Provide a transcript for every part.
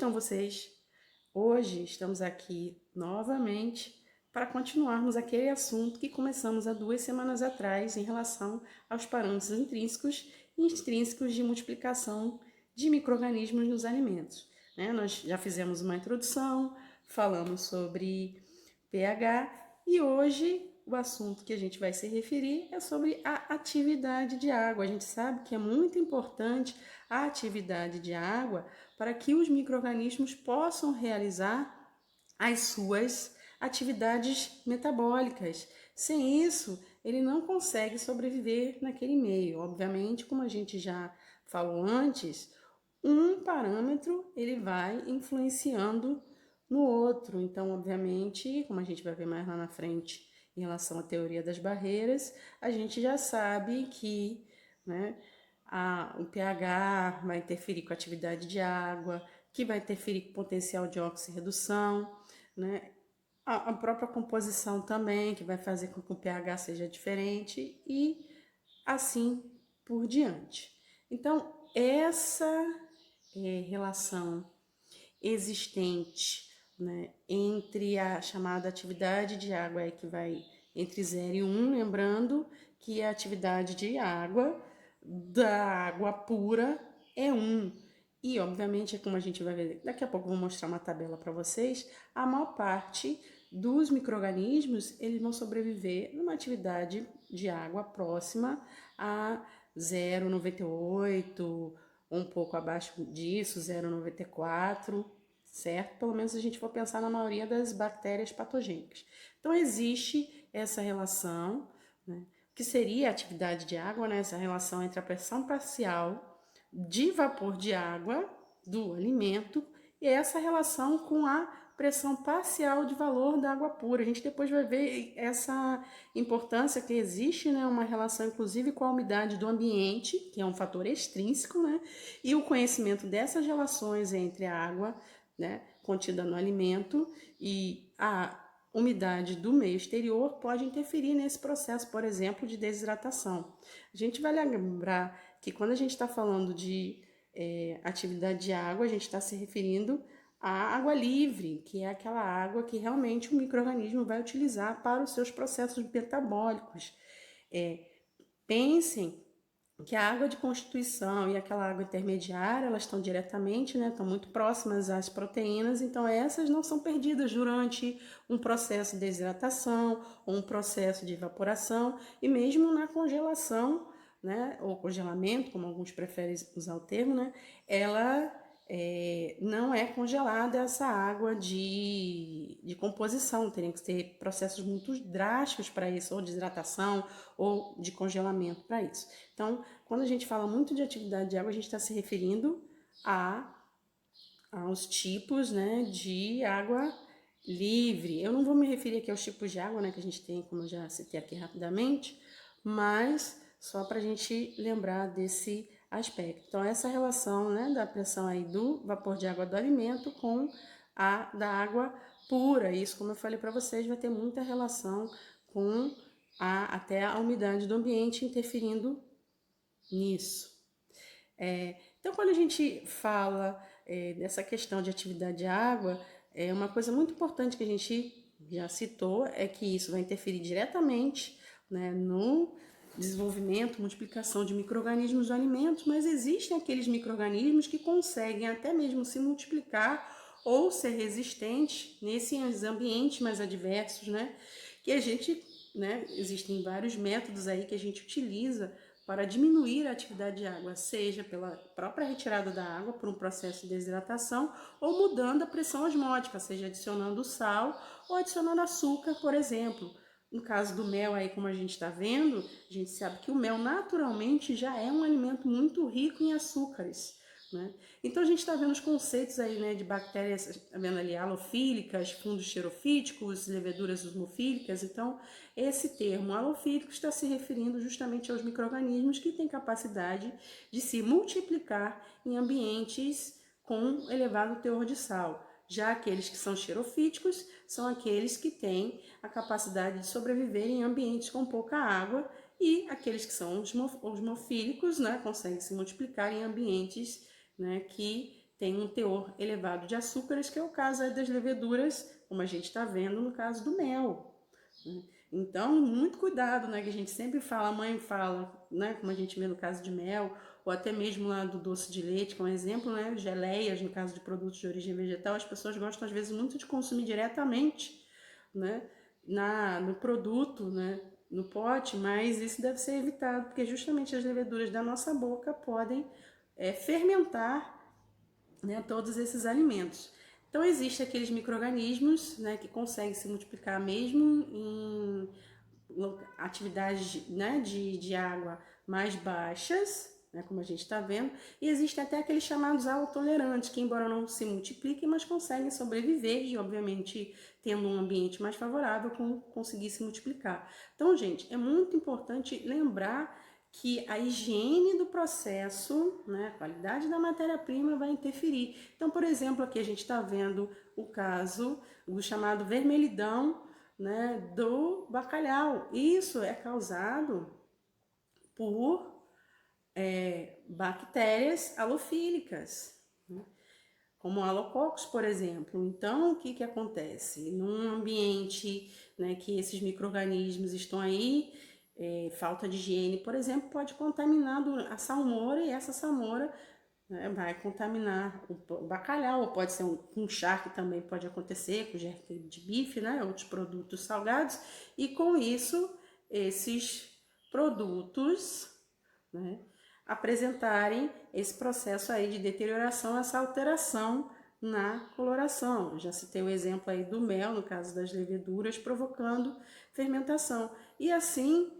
estão vocês? Hoje estamos aqui novamente para continuarmos aquele assunto que começamos há 2 semanas atrás em relação aos parâmetros intrínsecos e extrínsecos de multiplicação de micro-organismos nos alimentos. Nós já fizemos uma introdução, falamos sobre pH e hoje o assunto que a gente vai se referir é sobre a atividade de água. A gente sabe que é muito importante a atividade de água para que os micro-organismos possam realizar as suas atividades metabólicas. Sem isso, ele não consegue sobreviver naquele meio. Obviamente, como a gente já falou antes, um parâmetro ele vai influenciando no outro. Então, obviamente, como a gente vai ver mais lá na frente em relação à teoria das barreiras, a gente já sabe que, o pH vai interferir com a atividade de água, que vai interferir com o potencial de oxirredução, né? A própria composição também, que vai fazer com que o pH seja diferente e assim por diante. Então, essa relação existente, né, entre a chamada atividade de água que vai entre 0 e 1, lembrando que a atividade de água da água pura é 1. E, obviamente, como a gente vai ver, daqui a pouco eu vou mostrar uma tabela para vocês, a maior parte dos micro-organismos, eles vão sobreviver numa atividade de água próxima a 0,98, um pouco abaixo disso, 0,94, certo? Pelo menos se a gente for pensar na maioria das bactérias patogênicas. Então, existe essa relação, né? Que seria a atividade de água, né? Essa relação entre a pressão parcial de vapor de água do alimento e essa relação com a pressão parcial de valor da água pura. A gente depois vai ver essa importância que existe, né, uma relação inclusive com a umidade do ambiente, que é um fator extrínseco, né, e o conhecimento dessas relações entre a água, né, contida no alimento e a umidade do meio exterior pode interferir nesse processo, por exemplo, de desidratação. A gente vai lembrar que quando a gente está falando de atividade de água, a gente está se referindo à água livre, que é aquela água que realmente o micro-organismo vai utilizar para os seus processos metabólicos. Pensem que a água de constituição e aquela água intermediária, elas estão diretamente, né, estão muito próximas às proteínas, então essas não são perdidas durante um processo de desidratação ou um processo de evaporação e mesmo na congelação, né, ou congelamento, como alguns preferem usar o termo, né, ela não é congelada essa água de composição, teria que ter processos muito drásticos para isso, ou de hidratação ou de congelamento para isso. Então, quando a gente fala muito de atividade de água, a gente está se referindo aos tipos, né, de água livre. Eu não vou me referir aqui aos tipos de água, né, que a gente tem, como eu já citei aqui rapidamente, mas só para a gente lembrar desse aspecto. Então, essa relação, né, da pressão aí do vapor de água do alimento com a da água pura. Isso, como eu falei para vocês, vai ter muita relação com até a umidade do ambiente interferindo nisso. Então, quando a gente fala dessa questão de atividade de água, uma coisa muito importante que a gente já citou é que isso vai interferir diretamente, né, no desenvolvimento, multiplicação de micro-organismos do alimento, mas existem aqueles micro-organismos que conseguem até mesmo se multiplicar ou ser resistentes nesses ambientes mais adversos, né? Que a gente, né, existem vários métodos aí que a gente utiliza para diminuir a atividade de água, seja pela própria retirada da água por um processo de desidratação ou mudando a pressão osmótica, seja adicionando sal ou adicionando açúcar, por exemplo. No caso do mel aí, como a gente está vendo, a gente sabe que o mel naturalmente já é um alimento muito rico em açúcares, né? Então a gente está vendo os conceitos aí, né, de bactérias, tá vendo ali, halofílicas, fundos xerofíticos, leveduras osmofílicas. Então esse termo halofílico está se referindo justamente aos micro-organismos que têm capacidade de se multiplicar em ambientes com elevado teor de sal. Já aqueles que são xerofíticos são aqueles que têm a capacidade de sobreviver em ambientes com pouca água e aqueles que são osmofílicos, né, conseguem se multiplicar em ambientes, né, que tem um teor elevado de açúcares, que é o caso aí das leveduras, como a gente está vendo no caso do mel, né? Então, muito cuidado, né? Que a gente sempre fala, a mãe fala, né? Como a gente vê no caso de mel, ou até mesmo lá do doce de leite, que é um exemplo, né? Geleias, no caso de produtos de origem vegetal, as pessoas gostam às vezes muito de consumir diretamente, né? No produto, né? No pote, mas isso deve ser evitado, porque justamente as leveduras da nossa boca podem fermentar, né, todos esses alimentos. Então, existem aqueles micro-organismos, né, que conseguem se multiplicar mesmo em atividades, né, de água mais baixas, né, como a gente está vendo, e existem até aqueles chamados autotolerantes, que embora não se multipliquem, mas conseguem sobreviver e, obviamente, tendo um ambiente mais favorável, conseguir se multiplicar. Então, gente, é muito importante lembrar que a higiene do processo, né, a qualidade da matéria-prima vai interferir. Então, por exemplo, aqui a gente está vendo o caso do chamado vermelhidão, né, do bacalhau. Isso é causado por bactérias halofílicas, né, como alococcus, por exemplo. Então, o que que acontece? Num ambiente, né, que esses micro-organismos estão aí, falta de higiene, por exemplo, pode contaminar a salmoura, e essa salmoura, né, vai contaminar o bacalhau, ou pode ser um charque também pode acontecer, com charque de bife, né, outros produtos salgados, e com isso, esses produtos, né, apresentarem esse processo aí de deterioração, essa alteração na coloração. Eu já citei o exemplo aí do mel, no caso das leveduras, provocando fermentação. E assim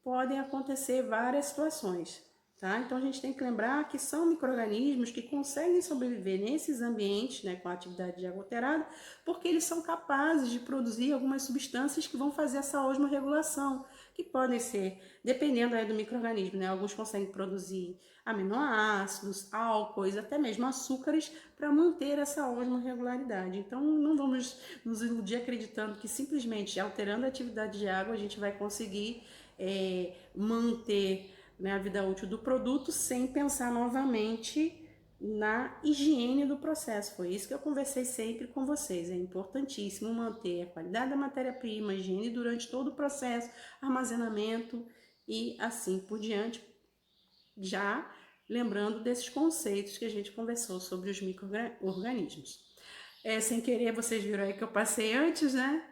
podem acontecer várias situações, tá? Então a gente tem que lembrar que são micro-organismos que conseguem sobreviver nesses ambientes, né, com a atividade de água alterada, porque eles são capazes de produzir algumas substâncias que vão fazer essa osmorregulação, que podem ser, dependendo aí do micro-organismo, né? Alguns conseguem produzir aminoácidos, álcoois, até mesmo açúcares para manter essa osmorregularidade. Então não vamos nos iludir acreditando que simplesmente alterando a atividade de água a gente vai conseguir manter, né, a vida útil do produto sem pensar novamente na higiene do processo. Foi isso que eu conversei sempre com vocês. É importantíssimo manter a qualidade da matéria-prima, a higiene durante todo o processo, armazenamento e assim por diante, já lembrando desses conceitos que a gente conversou sobre os micro-organismos. Sem querer, vocês viram aí que eu passei antes, né?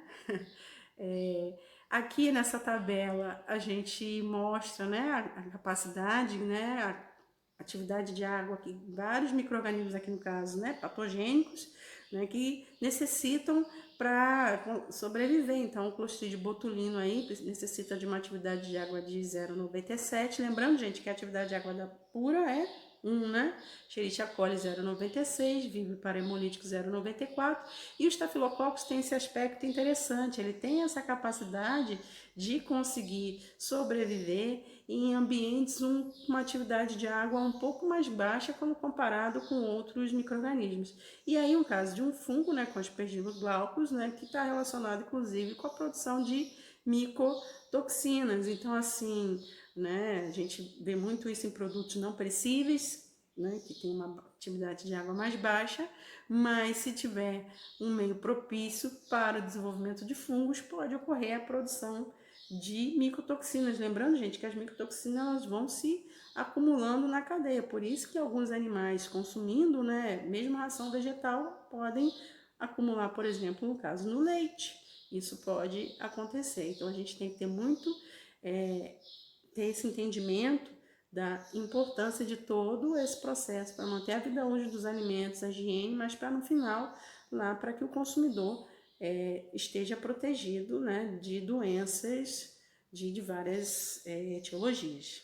Aqui nessa tabela a gente mostra, né, a capacidade, né, a atividade de água, aqui, vários micro-organismos aqui no caso, né, patogênicos, né, que necessitam para sobreviver. Então, o Clostridium botulino aí necessita de uma atividade de água de 0,97. Lembrando, gente, que a atividade de água da pura é 1, né? Escherichia coli 0,96, Vibrio parahemolítico 0,94. E o Staphylococcus tem esse aspecto interessante, ele tem essa capacidade de conseguir sobreviver em ambientes com uma atividade de água um pouco mais baixa quando comparado com outros micro-organismos. E aí, um caso de um fungo, né, com Aspergillus glaucus, né, que está relacionado, inclusive, com a produção de micotoxinas. Então, assim, né, a gente vê muito isso em produtos não perecíveis, né, que tem uma atividade de água mais baixa, mas se tiver um meio propício para o desenvolvimento de fungos, pode ocorrer a produção de micotoxinas. Lembrando, gente, que as micotoxinas elas vão se acumulando na cadeia, por isso que alguns animais consumindo, né, mesmo ração vegetal, podem acumular, por exemplo, no caso no leite. Isso pode acontecer. Então a gente tem que ter muito ter esse entendimento da importância de todo esse processo para manter a vida útil dos alimentos, a higiene, mas para no final lá para que o consumidor esteja protegido, né, de doenças de várias etiologias.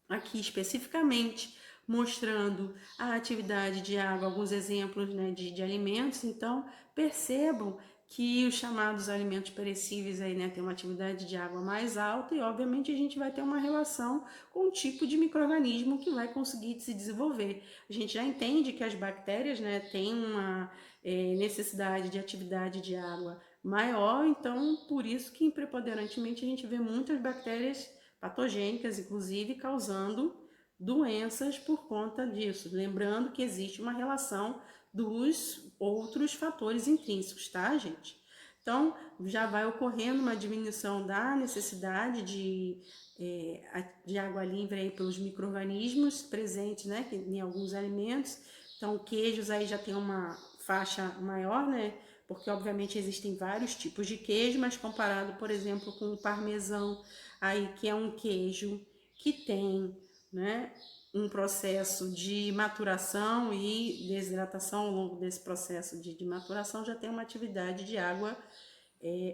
Aqui especificamente mostrando a atividade de água, alguns exemplos, né, de alimentos. Então percebam que os chamados alimentos perecíveis aí, né, tem uma atividade de água mais alta e obviamente a gente vai ter uma relação com o tipo de micro-organismo que vai conseguir se desenvolver. A gente já entende que as bactérias, né, têm uma necessidade de atividade de água maior, então por isso que preponderantemente a gente vê muitas bactérias patogênicas, inclusive causando, doenças por conta disso. Lembrando que existe uma relação dos outros fatores intrínsecos, tá, gente? Então, já vai ocorrendo uma diminuição da necessidade de água livre aí pelos micro-organismos presentes, né, em alguns alimentos. Então, queijos aí já tem uma faixa maior, né, porque obviamente existem vários tipos de queijo, mas comparado, por exemplo, com o parmesão, aí que é um queijo que tem, né, um processo de maturação e desidratação ao longo desse processo de maturação, já tem uma atividade de água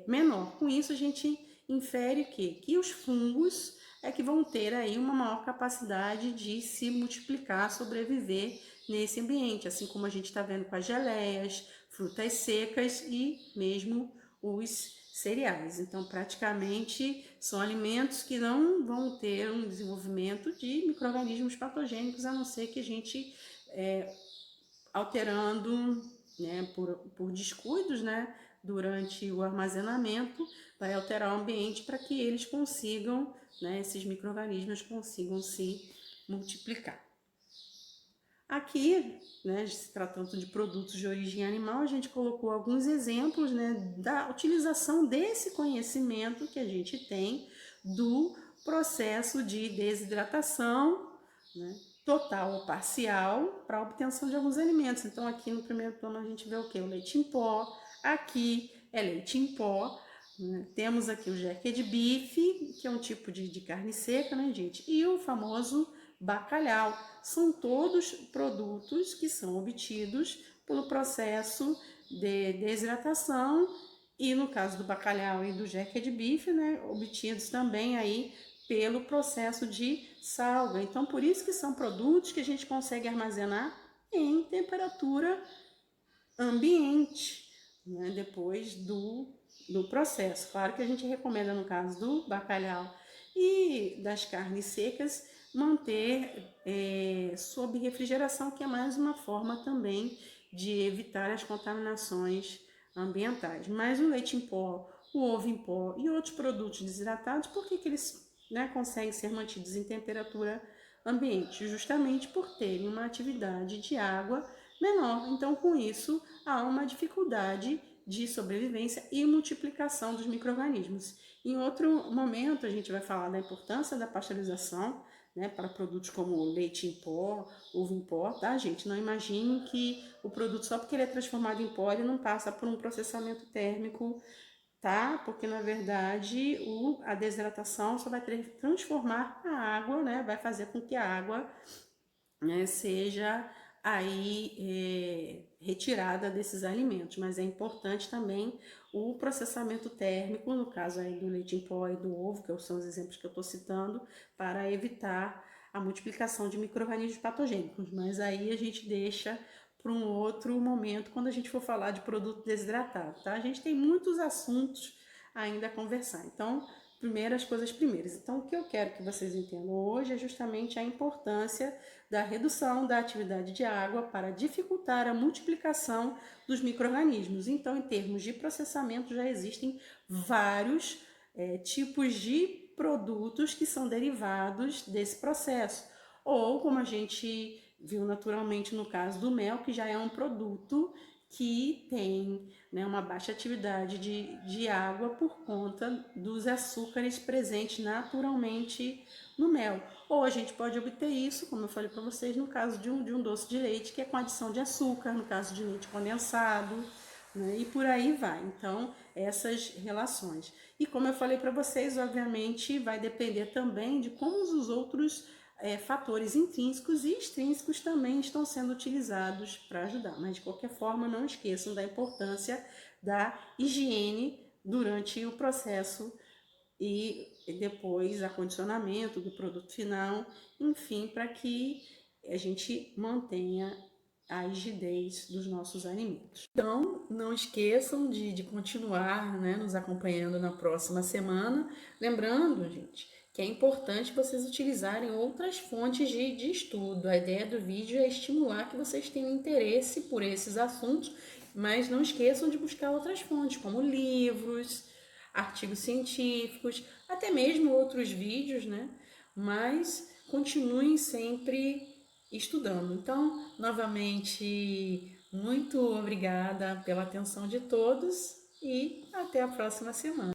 menor. Com isso, a gente infere que os fungos é que vão ter aí uma maior capacidade de se multiplicar, sobreviver nesse ambiente, assim como a gente está vendo com as geleias, frutas secas e mesmo os cereais. Então, praticamente são alimentos que não vão ter um desenvolvimento de micro-organismos patogênicos, a não ser que a gente alterando, né, por descuidos, né, durante o armazenamento, vai alterar o ambiente para que eles consigam, né, esses micro-organismos consigam se multiplicar. Aqui, né, se tratando de produtos de origem animal, a gente colocou alguns exemplos, né, da utilização desse conhecimento que a gente tem do processo de desidratação, né, total ou parcial para a obtenção de alguns alimentos. Então, aqui no primeiro plano a gente vê o que? O leite em pó. Aqui é leite em pó. Né? Temos aqui o jerky de bife, que é um tipo de carne seca, né, gente? E o famoso bacalhau. São todos produtos que são obtidos pelo processo de desidratação e, no caso do bacalhau e do jerky de bife, né, obtidos também aí pelo processo de salga. Então, por isso que são produtos que a gente consegue armazenar em temperatura ambiente, né, depois do processo. Claro que a gente recomenda, no caso do bacalhau e das carnes secas, manter sob refrigeração, que é mais uma forma também de evitar as contaminações ambientais. Mas o leite em pó, o ovo em pó e outros produtos desidratados, por que eles, né, conseguem ser mantidos em temperatura ambiente? Justamente por terem uma atividade de água menor. Então, com isso, há uma dificuldade de sobrevivência e multiplicação dos micro-organismos. Em outro momento, a gente vai falar da importância da pasteurização, né, para produtos como leite em pó, ovo em pó, tá, gente? Não imaginem que o produto, só porque ele é transformado em pó, ele não passa por um processamento térmico, tá? Porque, na verdade, a desidratação só vai transformar a água, né? Vai fazer com que a água, né, seja aí retirada desses alimentos, mas é importante também o processamento térmico, no caso aí do leite em pó e do ovo, que são os exemplos que eu estou citando, para evitar a multiplicação de micro-organismos patogênicos, mas aí a gente deixa para um outro momento, quando a gente for falar de produto desidratado, tá? A gente tem muitos assuntos ainda a conversar, então, primeiras coisas primeiras. Então, o que eu quero que vocês entendam hoje é justamente a importância da redução da atividade de água para dificultar a multiplicação dos micro-organismos. Então, em termos de processamento, já existem vários tipos de produtos que são derivados desse processo. Ou, como a gente viu naturalmente no caso do mel, que já é um produto que tem, né, uma baixa atividade de água por conta dos açúcares presentes naturalmente no mel. Ou a gente pode obter isso, como eu falei para vocês, no caso de um doce de leite, que é com adição de açúcar, no caso de leite condensado, né, e por aí vai. Então, essas relações. E como eu falei para vocês, obviamente vai depender também de como os outros fatores intrínsecos e extrínsecos também estão sendo utilizados para ajudar. Mas, de qualquer forma, não esqueçam da importância da higiene durante o processo e depois acondicionamento do produto final, enfim, para que a gente mantenha a rigidez dos nossos alimentos. Então, não esqueçam de continuar, né, nos acompanhando na próxima semana. Lembrando, gente, que é importante vocês utilizarem outras fontes de estudo. A ideia do vídeo é estimular que vocês tenham interesse por esses assuntos, mas não esqueçam de buscar outras fontes, como livros, artigos científicos, até mesmo outros vídeos, né? mas continuem sempre estudando. Então, novamente, muito obrigada pela atenção de todos e até a próxima semana.